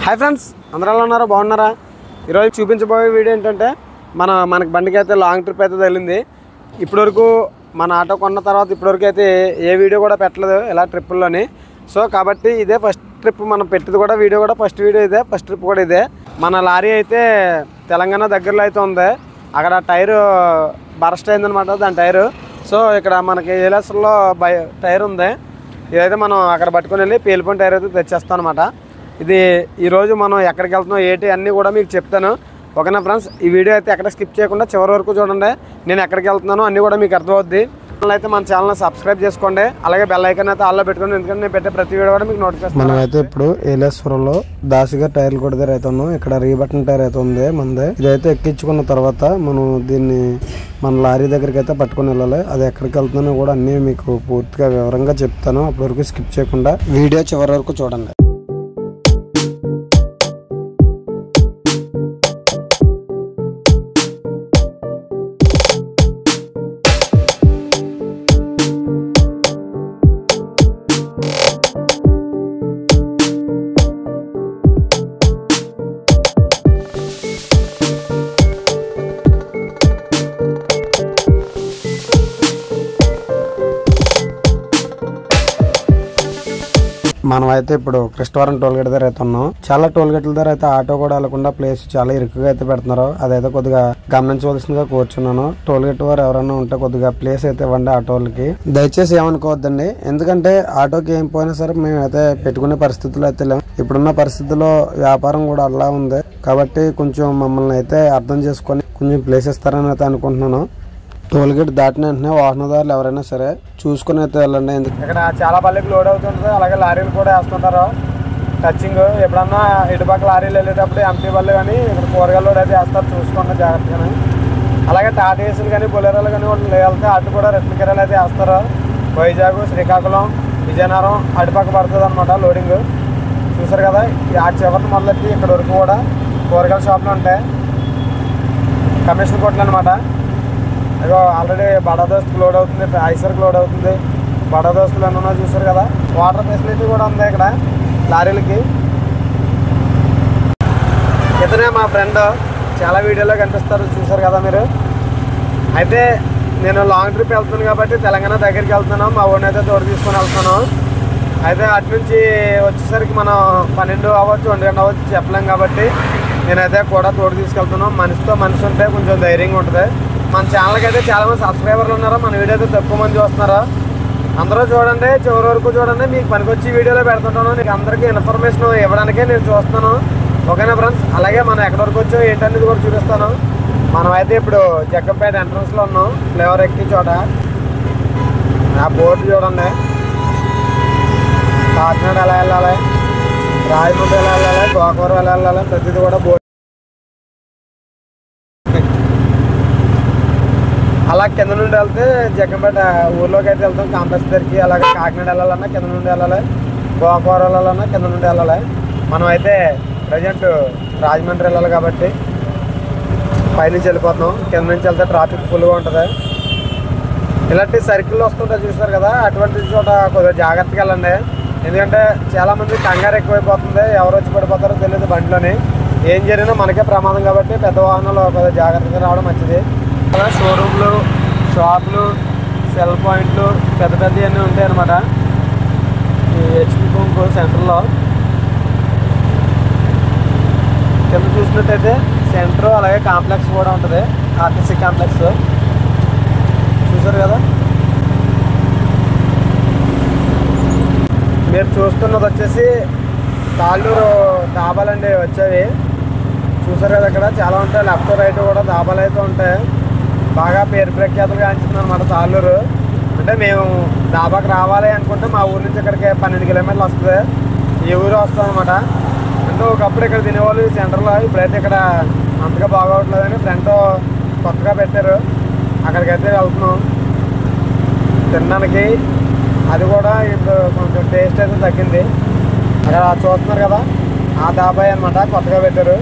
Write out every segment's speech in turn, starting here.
Hi friends, అందరూ ఎలా ఉన్నారో బాగున్నారా? ఈరోజు చూపించబోయే వీడియో ఏంటంటే మనకి బండికి అయితే లాంగ్ ట్రిప్ అయితే తగిలింది. ఇప్పటివరకు మన ఆటో కొన్న తర్వాత ఇప్పటివరకు అయితే ఏ వీడియో కూడా పెట్టలేదు ఇలా ట్రిప్పుల్లోని. సో కాబట్టి ఇదే ఫస్ట్ ట్రిప్ మనం పెట్టింది కూడా, వీడియో కూడా ఫస్ట్ వీడియో ఇదే, ఫస్ట్ ట్రిప్ కూడా ఇదే. మన లారీ అయితే తెలంగాణ దగ్గరలో అయితే ఉంది. అక్కడ టైరు బరస్ట్ అయిందనమాట, దాని టైరు. సో ఇక్కడ మనకి ఏలెస్లో టైర్ ఉంది. ఇదైతే మనం అక్కడ పట్టుకొని వెళ్ళి పేలిపోయిన టైర్ అయితే తెచ్చేస్తాం అనమాట. ఇది ఈరోజు మనం ఎక్కడికి వెళ్తున్నాం ఏంటి అన్నీ కూడా మీకు చెప్తాను. ఓకేనా ఫ్రెండ్స్, ఈ వీడియో అయితే ఎక్కడ స్కిప్ చేయకుండా చివరి వరకు చూడండి. నేను ఎక్కడికి వెళ్తున్నానో అన్నీ కూడా మీకు అర్థమవుద్ది. అయితే మన ఛానల్ని సబ్స్క్రైబ్ చేసుకోండి, అలాగే బెల్ ఐకాన్ అయితే ఆల్లో పెట్టుకోండి, ఎందుకంటే నేను పెట్టే ప్రతి వీడియో కూడా మీకు నోటిఫికేషన్. మనం అయితే ఇప్పుడు ఏలేశ్వరంలో దాసిగా టైర్లు కూడా దగ్గర అయితే ఉన్నాం. ఇక్కడ రీబటన్ టైర్ అయితే ఉంది మందే. ఇదైతే ఎక్కించుకున్న తర్వాత మనం దీన్ని మన లారీ దగ్గరికి అయితే పట్టుకుని వెళ్ళాలి. అది ఎక్కడికి వెళ్తున్నానో కూడా అన్నీ మీకు పూర్తిగా వివరంగా చెప్తాను. అప్పటి వరకు స్కిప్ చేయకుండా వీడియో చివరి వరకు చూడండి. మనం అయితే ఇప్పుడు కృష్ణవరం టోల్ గేట్ దగ్గర అయితే ఉన్నాం. చాలా టోల్ గేట్ల దగ్గర అయితే ఆటో కూడా వెళ్లకుండా ప్లేస్ చాలా ఇరుకుగా అయితే పెడుతున్నారు. అదైతే కొద్దిగా గమనించవలసిందిగా కోరుచున్నాను. టోల్ గేట్ వారు ఎవరైనా ఉంటే కొద్దిగా ప్లేస్ అయితే ఇవ్వండి ఆటోలకి. దయచేసి ఏమనుకోవద్దండి, ఎందుకంటే ఆటోకి ఏం పోయినా సరే మేము అయితే పెట్టుకునే పరిస్థితుల్లో అయితే లేము. ఇప్పుడున్న పరిస్థితుల్లో వ్యాపారం కూడా అలా ఉంది కాబట్టి కొంచెం మమ్మల్ని అయితే అర్థం చేసుకొని కొంచెం ప్లేస్ ఇస్తారని అయితే అనుకుంటున్నాను. టోల్ గేట్ దాటిన వెంటనే వాహనదారులు ఎవరైనా సరే చూసుకుని అయితే వెళ్ళండి. ఇక్కడ చాలా బళ్ళకి లోడ్ అవుతుంటుంది, అలాగే లారీలు కూడా వేస్తుంటారు టచింగ్. ఎప్పుడన్నా ఇటుపక్క లారీలు వెళ్ళేటప్పుడు ఎంపీ బళ్ళు కానీ ఇక్కడ కూరగాయలు లోడ్ అయితే వేస్తారు, చూసుకోండి జాగ్రత్తగానే. అలాగే టాటా ఏసీలు కానీ బొలెరోలు కానీ వాళ్ళు వెళ్తే అటు కూడా రెట్ల కిరాలు అయితే వేస్తారు. వైజాగ్, శ్రీకాకుళం, విజయనగరం అటుపక్క పడుతుంది అనమాట లోడింగ్. చూసారు కదా, ఆ చివరి మొదలెట్టి ఇక్కడ వరకు కూడా కూరగాయల షాపులు ఉంటాయి, కమిషన్ కొట్లు అనమాట. ఇగో ఆల్రెడీ బడా దోస్తుకు లోడ్ అవుతుంది, ఐసర్కి లోడ్ అవుతుంది. బడా దోస్తులు అన్నా చూసారు కదా, వాటర్ ఫెసిలిటీ కూడా ఉంది ఇక్కడ లారీలకి. ఇతనే మా ఫ్రెండ్, చాలా వీడియోలో కనిపిస్తారు చూసారు కదా మీరు. అయితే నేను లాంగ్ ట్రిప్ వెళ్తున్నాను కాబట్టి తెలంగాణ దగ్గరికి వెళ్తున్నాను. మా ఊరిని అయితే తోడు తీసుకొని వెళ్తున్నాను. అయితే అటు నుంచి వచ్చేసరికి మనం 12 అవ్వచ్చు, 1 గంట అవ్వచ్చు చెప్పలేం కాబట్టి నేనైతే కూడా తోడు తీసుకెళ్తున్నాను. మనిషితో మనిషి ఉంటే కొంచెం ధైర్యంగా ఉంటుంది. మన ఛానల్కి అయితే చాలామంది సబ్స్క్రైబర్లు ఉన్నారు, మన వీడియో అయితే తక్కువ మంది చూస్తున్నారు. అందరూ చూడండి, చివరి వరకు చూడండి. మీకు పనికొచ్చి వీడియోలో పెడుతుంటాను, మీకు అందరికీ ఇన్ఫర్మేషన్ ఇవ్వడానికే నేను చూస్తాను. ఓకేనా ఫ్రెండ్స్, అలాగే మనం ఎక్కడి వరకు వచ్చాం ఏంటనేది కూడా చూపిస్తాను. మనం అయితే ఇప్పుడు జగ్గంపేట ఎంట్రన్స్లో ఉన్నాం, ఫ్లేవర్ ఎక్కి చోట. ఆ బోర్డు చూడండి, కాకినాడ ఎలా వెళ్ళాలి, రాయమండ్రి ఎలా వెళ్ళాలి, గోకవరం ఎలా వెళ్ళాలి, ప్రతిదీ కూడా బోర్డు. అలా కింద నుండి వెళ్తే జగ్గంపేట ఊర్లోకి అయితే వెళ్తాం, కాంప్లెక్స్ దగ్గరికి. అలాగే కాకినాడ వెళ్ళాలన్నా కింద నుండి వెళ్ళాలి, గోకవరం వెళ్ళాలన్నా కింద నుండి వెళ్ళాలి. మనం అయితే ప్రజెంట్ రాజమండ్రి వెళ్ళాలి కాబట్టి పైనుంచి వెళ్ళిపోతున్నాం. కింద నుంచి వెళ్తే ట్రాఫిక్ ఫుల్గా ఉంటుంది. ఇలాంటి సర్కిల్ వస్తుంటాయి చూస్తారు కదా, అటువంటి చోట కొద్దిగా జాగ్రత్తగా వెళ్ళండి. ఎందుకంటే చాలామంది కంగారు ఎక్కువైపోతుంది, ఎవరు వచ్చి పడిపోతారో తెలియదు బండిలోని. ఏం జరిగినా మనకే ప్రమాదం కాబట్టి పెద్ద వాహనాలు కొద్దిగా జాగ్రత్తగా రావడం మంచిది. షోరూమ్లు, షాపులు, సెల్ పాయింట్లు పెద్ద పెద్దవన్నీ ఉంటాయి అన్నమాట ఈ హెచ్పి కుంకు సెంటర్లో. కింద చూసినట్టయితే సెంటర్ అలాగే కాంప్లెక్స్ కూడా ఉంటుంది, ఆర్టీసీ కాంప్లెక్స్. చూసారు కదా, మీరు చూస్తున్నది వచ్చేసి తాళ్ళూరు డాబాలండి వచ్చేవి. చూసారు కదా, ఇక్కడ చాలా ఉంటాయి, లెఫ్ట్ రైట్ కూడా డాబాలు అయితే ఉంటాయి. బాగా పేరు ప్రఖ్యాతులు గాంచింది అనమాట తాళ్ళూరు. అంటే మేము డాబాకి రావాలి అనుకుంటే మా ఊరి నుంచి ఇక్కడికి 12 కిలోమీటర్లు వస్తుంది. ఈ ఊరు వస్తుంది అనమాట. అంటే ఒకప్పుడు ఇక్కడ తినేవాళ్ళు ఈ సెంటర్లో, ఇప్పుడైతే ఇక్కడ అంతగా బాగోట్లేదని ఫ్రంట్ కొత్తగా పెట్టారు, అక్కడికైతే వెళ్తున్నాం తినడానికి. అది కూడా ఇప్పుడు కొంచెం టేస్ట్ అయితే తగ్గింది. అక్కడ చూస్తున్నారు కదా, ఆ డాబాయ్ అనమాట, కొత్తగా పెట్టారు,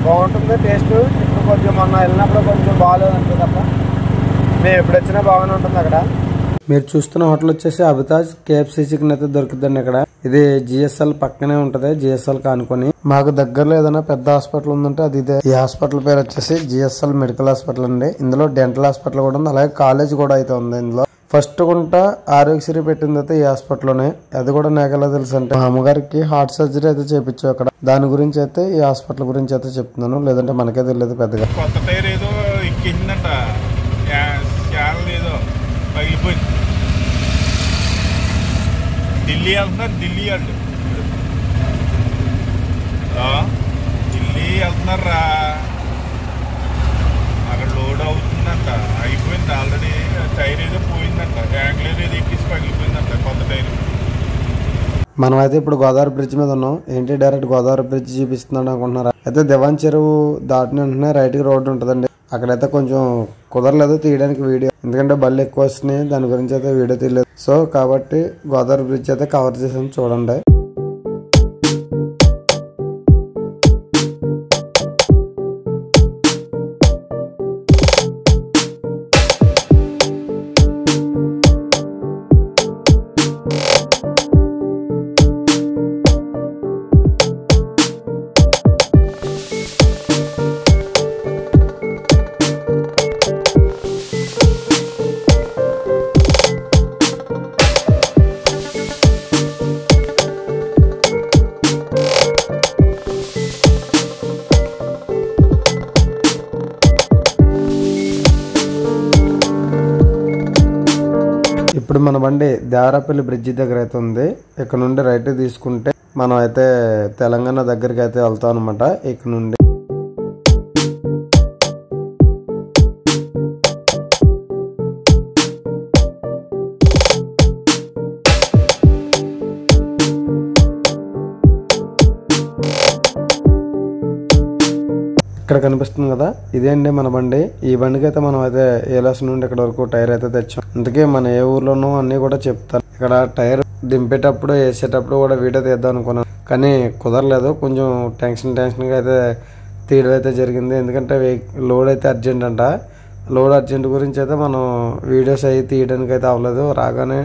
బాగుంటుంది టేస్ట్. ఇప్పుడు కొంచెం మొన్న వెళ్ళినప్పుడు కొంచెం బాగాలేదు అంతే తప్ప మేము ఎప్పుడు వచ్చినా బాగానే ఉంటుంది అక్కడ. మీరు చూస్తున్న హోటల్ వచ్చేసి అభితాజ్ కేఎఫ్సీ చికెన్ అయితే దొరుకుతుందండి ఇక్కడ. ఇది జిఎస్ఎల్ పక్కనే ఉంటది, జిఎస్ఎల్ కానుకొని. మాకు దగ్గరలో ఏదైనా పెద్ద హాస్పిటల్ ఉందంటే అది ఇదే. ఈ హాస్పిటల్ పేరు వచ్చేసి జిఎస్ఎల్ మెడికల్ హాస్పిటల్ అండి. ఇందులో డెంటల్ హాస్పిటల్ కూడా ఉంది, అలాగే కాలేజ్ కూడా అయితే ఉంది. ఇందులో ఫస్ట్ గుంట ఆరోగ్యశ్రీ పెట్టింది అయితే ఈ హాస్పిటల్లోనే. అది కూడా నాకు ఎలా తెలుసు అంటే, మా అమ్మగారికి హార్ట్ సర్జరీ అయితే చేపించాం అక్కడ. దాని గురించి అయితే ఈ హాస్పిటల్ గురించి అయితే చెప్తున్నాను, లేదంటే మనకే తెలియదు పెద్దగా. కొత్త టైర్ ఏదో ఎక్కిందంట, ఏదో పగిలిపోయింది. ఢిల్లీ వెళ్తున్నారు, ఢిల్లీ వాళ్ళు ఢిల్లీ వెళ్తున్నారా, అక్కడ లోడ్ అవుతుందంట. అయిపోయింది ఆల్రెడీ, టైర్ ఏదో పోయిందంట, యాంగ్లర్ ఏదో ఎక్కిసి పగిలిపోయిందంట కొత్త టైర్. మనం అయితే ఇప్పుడు గోదావరి బ్రిడ్జ్ మీద ఉన్నాం. ఏంటి డైరెక్ట్ గోదావరి బ్రిడ్జ్ చూపిస్తున్నాడు అనుకుంటున్నారా? అయితే దివాన్ చెరువు దాటిన వెంటనే రైట్ కి రోడ్డు ఉంటుందండి. అక్కడైతే కొంచెం కుదరలేదు తీయడానికి వీడియో, ఎందుకంటే బళ్ళు ఎక్కువ వస్తున్నాయి, దాని గురించి అయితే వీడియో తీయలేదు. సో కాబట్టి గోదావరి బ్రిడ్జ్ అయితే కవర్ చేసాను, చూడండి. ఇప్పుడు మన బండి దేవరాపల్లి బ్రిడ్జి దగ్గర అయితే ఉంది. ఇక్కడ నుండి రైట్ తీసుకుంటే మనం అయితే తెలంగాణ దగ్గరికి అయితే వెళ్తాం అనమాట. ఇక్కడ నుండి ఇక్కడ కనిపిస్తుంది కదా, ఇదే అండి మన బండి. ఈ బండికి అయితే మనం అయితే ఏలాస్ నుండి ఇక్కడ వరకు టైర్ అయితే తెచ్చాం. అందుకే మన ఏ ఊర్లోనూ అన్ని కూడా చెప్తాను. ఇక్కడ టైర్ దింపేటప్పుడు వేసేటప్పుడు కూడా వీడియో తీద్దాం అనుకున్నాను, కానీ కుదరలేదు. కొంచెం టెన్షన్ గా అయితే తీయడం అయితే జరిగింది, ఎందుకంటే లోడ్ అయితే అర్జెంట్ అంట. లోడ్ అర్జెంట్ గురించి అయితే మనం వీడియోస్ అవి తీయడానికి అయితే అవ్వలేదు. రాగానే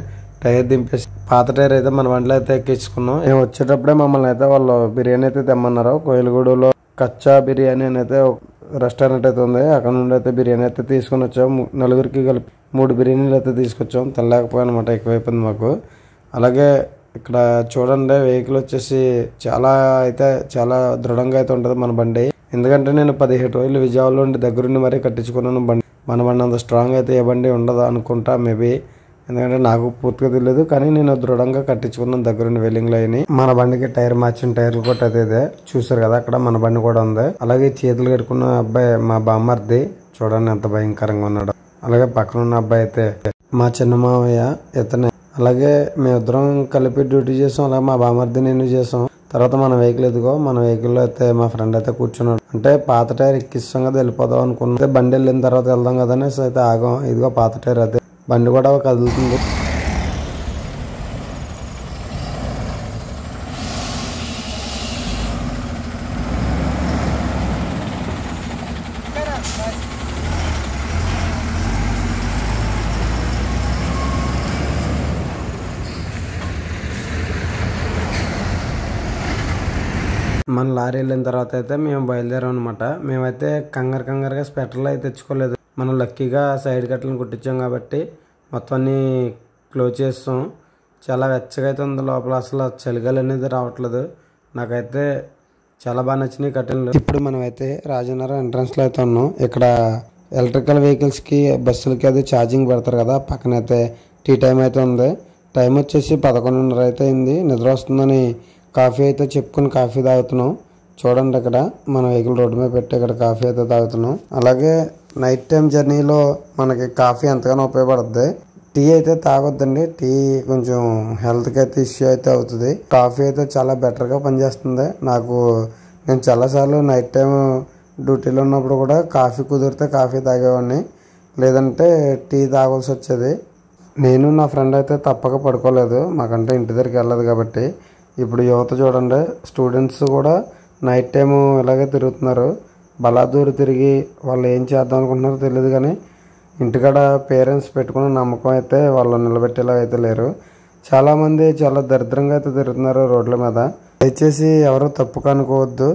టైర్ దింపేసి పాత టైర్ అయితే మన బండిలో అయితే ఎక్కించుకున్నాం. మేము వచ్చేటప్పుడే మమ్మల్ని అయితే వాళ్ళు బిర్యానీ అయితే తెమ్మన్నారు. కోయిలగూడలో కచ్చా బిర్యానీ అని అయితే రెస్టారెంట్ అయితే ఉంది, అక్కడ నుండి అయితే బిర్యానీ అయితే తీసుకొని వచ్చాం. నలుగురికి కలిపి 3 బిర్యానీలు అయితే తీసుకొచ్చాం. తెల్లకపోయానమాట, ఎక్కువైపోయింది మాకు. అలాగే ఇక్కడ చూడండి, వెహికల్ వచ్చేసి చాలా దృఢంగా అయితే ఉంటుంది మన బండి. ఎందుకంటే నేను 17 రోజులు విజయవాడలో ఉండి దగ్గరుండి మరీ కట్టించుకున్నాను బండి. మన బండి అంత స్ట్రాంగ్ అయితే ఏ బండి ఉండదు అనుకుంటా, మేబీ. ఎందుకంటే నాకు పూర్తిగా తెలియదు, కానీ నేను దృఢంగా కట్టించుకున్నాను దగ్గరుండి వెల్లింగ్ లైన్. మన బండికి టైర్ మార్చిన టైర్లు కూడా అయితే ఇదే చూసారు కదా, అక్కడ మన బండి కూడా ఉంది. అలాగే చేతులు కట్టుకున్న అబ్బాయి మా బామ్మర్ది, చూడండి ఎంత భయంకరంగా ఉన్నాడు. అలాగే పక్కన ఉన్న అబ్బాయి అయితే మా చిన్న మామయ్య, ఇతనే. అలాగే మేమిద్దరం కలిపి డ్యూటీ చేసాం. అలాగే మా బామ్మర్ది నేను చేసాం. తర్వాత మన వెహికల్ ఎదుగో, మన వెహికల్లో అయితే మా ఫ్రెండ్ అయితే కూర్చున్నాడు. అంటే పాత టైర్ ఎక్కిస్తాం కదా, వెళ్ళిపోదాం అనుకున్నా. బండి వెళ్ళిన తర్వాత వెళ్దాం కదా అనేసి అయితే ఆగాం. ఇదిగో పాత టైర్ అయితే బండి కూడా కదులుతుంది. మన లారీ వెళ్ళిన తర్వాత అయితే మేము బయలుదేరాం అనమాట. మేమైతే కంగారుగా స్పెటర్లు అయితే తెచ్చుకోలేదు. మనం లక్కీగా సైడ్ కట్టలను కుట్టించాం కాబట్టి మొత్తం అన్ని క్లోజ్ చేస్తాం. చాలా వెచ్చగా అయితే ఉంది లోపల, అసలు చలిగాలి అనేది రావట్లేదు. నాకైతే చాలా బాగా నచ్చినాయి కట్టెలు. ఇప్పుడు మనం అయితే రాజనగరం ఎంట్రన్స్లో అయితే ఉన్నాం. ఇక్కడ ఎలక్ట్రికల్ వెహికల్స్కి బస్సులకి అది ఛార్జింగ్ పెడతారు కదా, పక్కన అయితే టీ టైం అయితే ఉంది. టైం వచ్చేసి 11:30 అయితే అయింది. నిద్ర వస్తుందని కాఫీ అయితే చెప్పుకుని కాఫీ తాగుతున్నాం. చూడండి, ఇక్కడ మన వెహికల్ రోడ్డు మీద పెట్టి ఇక్కడ కాఫీ అయితే తాగుతున్నాం. అలాగే నైట్ టైం జర్నీలో మనకి కాఫీ ఎంతగానో ఉపయోగపడుతుంది. టీ అయితే తాగొద్దండి, టీ కొంచెం హెల్త్కి అయితే ఇష్యూ అయితే అవుతుంది. కాఫీ అయితే చాలా బెటర్గా పనిచేస్తుంది. నేను చాలాసార్లు నైట్ టైం డ్యూటీలో ఉన్నప్పుడు కూడా కాఫీ కుదిరితే కాఫీ తాగేవాడిని, లేదంటే టీ తాగాల్సి వచ్చేది. నేను నా ఫ్రెండ్ అయితే తప్పక పడుకోలేదు, మాకంటే ఇంటి దగ్గరికి వెళ్ళదు కాబట్టి. ఇప్పుడు యువత చూడండి, స్టూడెంట్స్ కూడా నైట్ టైము ఇలాగే తిరుగుతున్నారు. బలాదూరు తిరిగి వాళ్ళు ఏం చేద్దాం అనుకుంటున్నారో తెలియదు, కానీ ఇంటికాడ పేరెంట్స్ పెట్టుకున్న నమ్మకం అయితే వాళ్ళు నిలబెట్టేలా అయితే లేరు. చాలామంది చాలా దరిద్రంగా అయితే తిరుగుతున్నారు రోడ్ల మీద. దయచేసి ఎవరు తప్పుగా అనుకోవద్దు.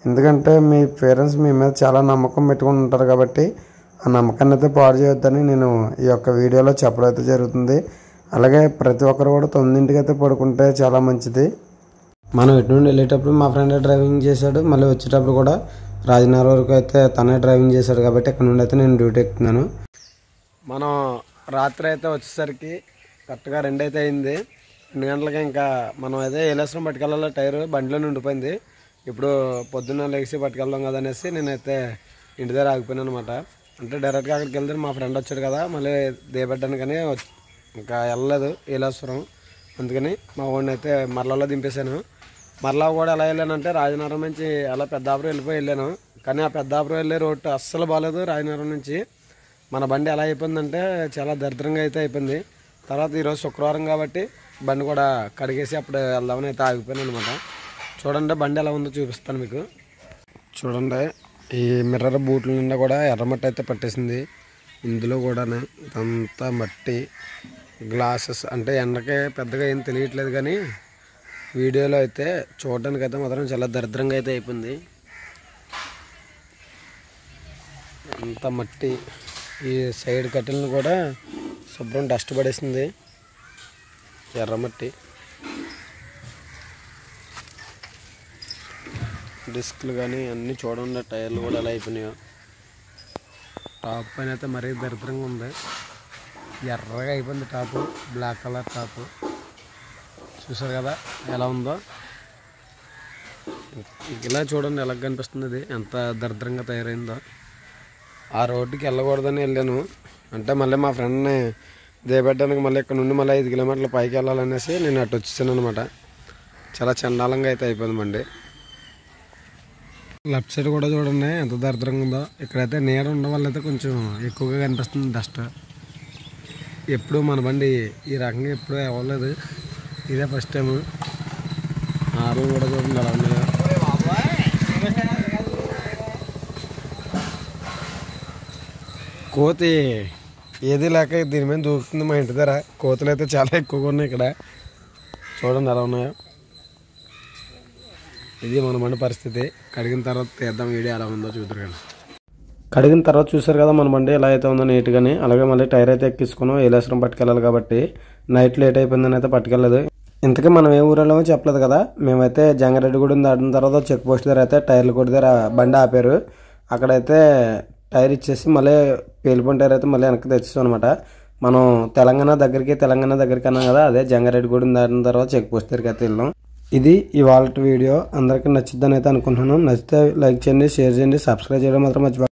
ఎందుకంటే మీ పేరెంట్స్ మీ మీద చాలా నమ్మకం పెట్టుకుని ఉంటారు కాబట్టి ఆ నమ్మకాన్ని అయితే పాడు చేయొద్దని నేను ఈ యొక్క వీడియోలో చెప్పడం అయితే జరుగుతుంది. అలాగే ప్రతి ఒక్కరు కూడా 9ంటికి అయితే పడుకుంటే చాలా మంచిది. మనం ఎటు నుండి వెళ్ళేటప్పుడు మా ఫ్రెండ్ డ్రైవింగ్ చేశాడు, మళ్ళీ వచ్చేటప్పుడు కూడా రాజనగర్ వరకు అయితే తనే డ్రైవింగ్ చేశాడు కాబట్టి ఇక్కడ నుండి అయితే నేను డ్యూటీ ఎక్కుతున్నాను. మనం రాత్రి అయితే వచ్చేసరికి కరెక్ట్గా 2 అయితే అయింది. 2 గంటలకి ఇంకా మనం అయితే ఏలేశ్వరం పట్టుకెళ్ళాలి. టైర్ బండిలో ఉండిపోయింది. ఇప్పుడు పొద్దున్న లేచి పట్టుకెళ్దాం కదా అనేసి నేనైతే ఇంటి దగ్గర ఆగిపోయాను అనమాట. అంటే డైరెక్ట్గా అక్కడికి వెళ్తే మా ఫ్రెండ్ వచ్చాడు కదా, మళ్ళీ దిగబెట్టాను ఇంకా వెళ్ళలేదు ఏలేశ్వరం. అందుకని మా వాడిని అయితే మరలలో దింపేశాను. మరలా కూడా ఎలా వెళ్ళానంటే రాజనగరం నుంచి అలా పెద్దాపురం వెళ్ళాను. కానీ ఆ పెద్దాపురం వెళ్ళే రోడ్డు అస్సలు బాగాలేదు. రాజనగరం నుంచి మన బండి ఎలా అయిపోయిందంటే చాలా దరిద్రంగా అయితే అయిపోయింది. తర్వాత ఈరోజు శుక్రవారం కాబట్టి బండి కూడా కడిగేసి అప్పుడు వెళ్దామని అయితే ఆగిపోయాను అనమాట. చూడండి బండి ఎలా ఉందో చూపిస్తాను మీకు. చూడండి ఈ మిర్రర్ బూట్ల నిండా కూడా ఎర్రమట్టి అయితే పట్టేసింది. ఇందులో కూడా ఇదంతా మట్టి, గ్లాసెస్ అంటే ఎండకే పెద్దగా ఏం తెలియట్లేదు కానీ వీడియోలో అయితే చూడడానికి అయితే మాత్రం చాలా దరిద్రంగా అయితే అయిపోయింది. అంత మట్టి, ఈ సైడ్ కట్టెలను కూడా శుభ్రం డస్ట్ పడేసింది, ఎర్రమట్టి. డిస్క్లు కానీ అన్నీ చూడండి, టైర్లు కూడా ఎలా అయిపోయినాయో. టాప్ పైన అయితే మరీ దరిద్రంగా ఉంది, ఎర్రగా అయిపోయింది టాపు, బ్లాక్ కలర్ టాపు. చూసారు కదా ఎలా ఉందో. ఇలా చూడండి ఎలా కనిపిస్తుంది, ఇది ఎంత దరిద్రంగా తయారైందో. ఆ రోడ్డుకి వెళ్ళకూడదని వెళ్ళాను, అంటే మళ్ళీ మా ఫ్రెండ్ని దిగబెట్టడానికి మళ్ళీ ఇక్కడ నుండి మళ్ళీ 5 కిలోమీటర్ల పైకి వెళ్ళాలనేసి నేను అటు వచ్చేసాను అనమాట. చాలా చండాలంగా అయితే అయిపోయింది బండి. లెఫ్ట్ సైడ్ కూడా చూడండి ఎంత దరిద్రంగా ఉందో. ఇక్కడైతే నీడ ఉండడం వల్ల అయితే కొంచెం ఎక్కువగా కనిపిస్తుంది డస్ట్. ఎప్పుడు మన బండి ఈ రకంగా ఎప్పుడూ అవ్వలేదు, ఇదే ఫస్ట్ టైం. ఆరు కూడా చూడండి అలా ఉన్నాయో. కోతి ఏది లేక దీని మీద దూకుతుంది మా ఇంటి దగ్గర. కోతులు అయితే చాలా ఎక్కువగా ఉన్నాయి ఇక్కడ, చూడండి ఎలా ఉన్నాయో. ఇది మన బండి పరిస్థితి. కడిగిన తర్వాత తీద్దాం వీడియో ఎలా ఉందో చూద్దరు కానీ. కడిగిన తర్వాత చూసారు కదా మన బండి ఎలా అయితే ఉందో నీట్గానే. అలాగే మళ్ళీ టైర్ అయితే ఎక్కించుకున్నాం, ఏలేశ్వరం పట్టుకెళ్ళాలి కాబట్టి. నైట్ లేట్ అయిపోయిందని అయితే పట్టుకెళ్ళలేదు. ఇంతకీ మనం ఏ ఊరేళ్ళమో చెప్పలేదు కదా. మేమైతే జంగారెడ్డిగూడెం దాటిన తర్వాత చెక్ పోస్ట్ దగ్గర అయితే టైర్లు కొట్టి దగ్గర బండి ఆపారు. అక్కడైతే టైర్ ఇచ్చేసి మళ్ళీ పేలిపోయిన టైర్ అయితే మళ్ళీ వెనక్కి తెచ్చేసాం అనమాట. మనం తెలంగాణ దగ్గరికి అన్నాం కదా, అదే జంగారెడ్డిగూడెం దాటిన తర్వాత చెక్ పోస్ట్ దగ్గరికి అయితే వెళ్ళాం. ఇది ఇవాళ వీడియో అందరికీ నచ్చిద్దని అయితే అనుకుంటున్నాను. నచ్చితే లైక్ చేయండి, షేర్ చేయండి, సబ్స్క్రైబ్ చేయడం మాత్రం మర్చిపోకండి.